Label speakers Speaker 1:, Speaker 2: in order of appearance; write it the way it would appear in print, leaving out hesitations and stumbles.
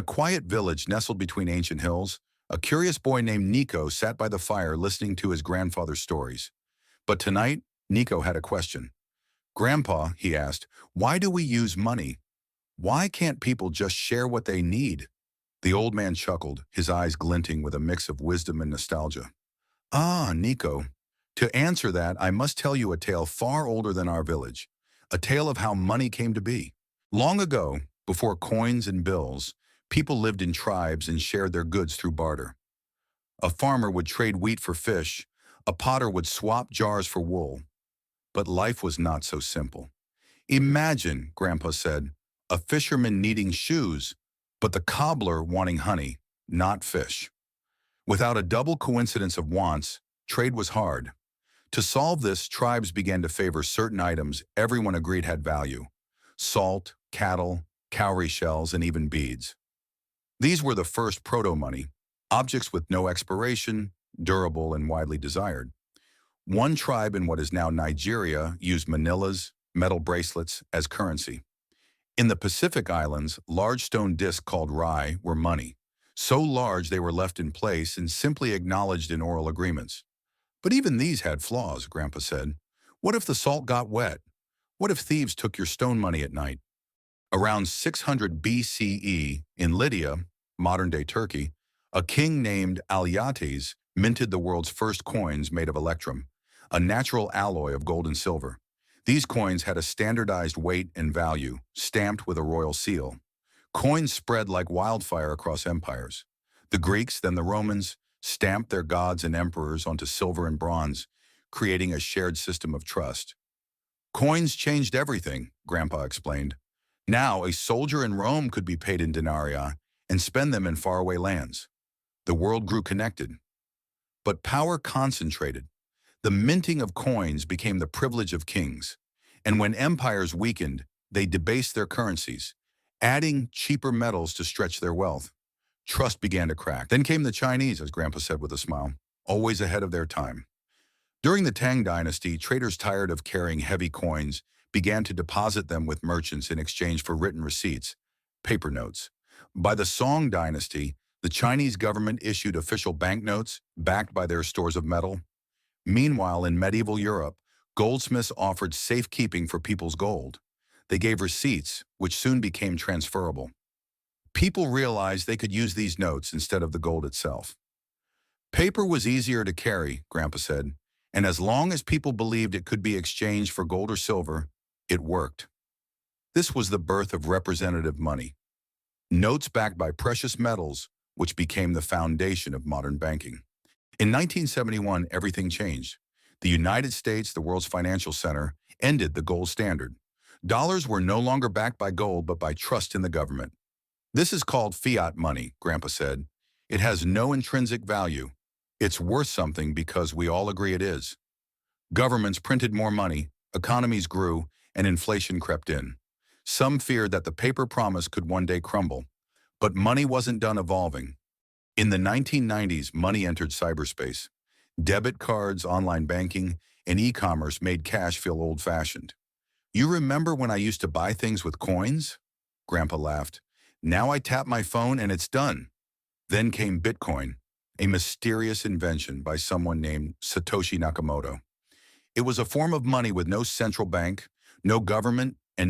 Speaker 1: A quiet village nestled between ancient hills, a curious boy named Nico sat by the fire listening to his grandfather's stories. But tonight, Nico had a question. Grandpa, he asked, why do we use money? Why can't people just share what they need? The old man chuckled, his eyes glinting with a mix of wisdom and nostalgia. Ah, Nico. To answer that, I must tell you a tale far older than our village. A tale of how money came to be. Long ago, before coins and bills, people lived in tribes and shared their goods through barter. A farmer would trade wheat for fish, a potter would swap jars for wool. But life was not so simple. Imagine, Grandpa said, a fisherman needing shoes, but the cobbler wanting honey, not fish. Without a double coincidence of wants, trade was hard. To solve this, tribes began to favor certain items everyone agreed had value: salt, cattle, cowrie shells, and even beads. These were the first proto-money, objects with no expiration, durable and widely desired. One tribe in what is now Nigeria used manillas, metal bracelets, as currency. In the Pacific Islands, large stone discs called rai were money, so large they were left in place and simply acknowledged in oral agreements. But even these had flaws, Grandpa said. What if the salt got wet? What if thieves took your stone money at night? Around 600 BCE, in Lydia, modern-day Turkey, a king named Alyattes minted the world's first coins made of electrum, a natural alloy of gold and silver. These coins had a standardized weight and value, stamped with a royal seal. Coins spread like wildfire across empires. The Greeks, then the Romans, stamped their gods and emperors onto silver and bronze, creating a shared system of trust. Coins changed everything, Grandpa explained. Now, a soldier in Rome could be paid in denarii and spend them in faraway lands. The world grew connected. But power concentrated. The minting of coins became the privilege of kings. And when empires weakened, they debased their currencies, adding cheaper metals to stretch their wealth. Trust began to crack. Then came the Chinese, as Grandpa said with a smile, always ahead of their time. During the Tang Dynasty, traders tired of carrying heavy coins began to deposit them with merchants in exchange for written receipts, paper notes. By the Song Dynasty, the Chinese government issued official banknotes backed by their stores of metal. Meanwhile, in medieval Europe, goldsmiths offered safekeeping for people's gold. They gave receipts, which soon became transferable. People realized they could use these notes instead of the gold itself. Paper was easier to carry, Grandpa said, and as long as people believed it could be exchanged for gold or silver, it worked. This was the birth of representative money. Notes backed by precious metals, which became the foundation of modern banking. In 1971, everything changed. The United States, the world's financial center, ended the gold standard. Dollars were no longer backed by gold but by trust in the government. This is called fiat money, Grandpa said. It has no intrinsic value. It's worth something because we all agree it is. Governments printed more money, economies grew, and inflation crept in. Some feared that the paper promise could one day crumble. But money wasn't done evolving. In the 1990s, money entered cyberspace. Debit cards, online banking, and e-commerce made cash feel old-fashioned. You remember when I used to buy things with coins? Grandpa laughed. Now I tap my phone and it's done. Then came Bitcoin, a mysterious invention by someone named Satoshi Nakamoto. It was a form of money with no central bank, no government,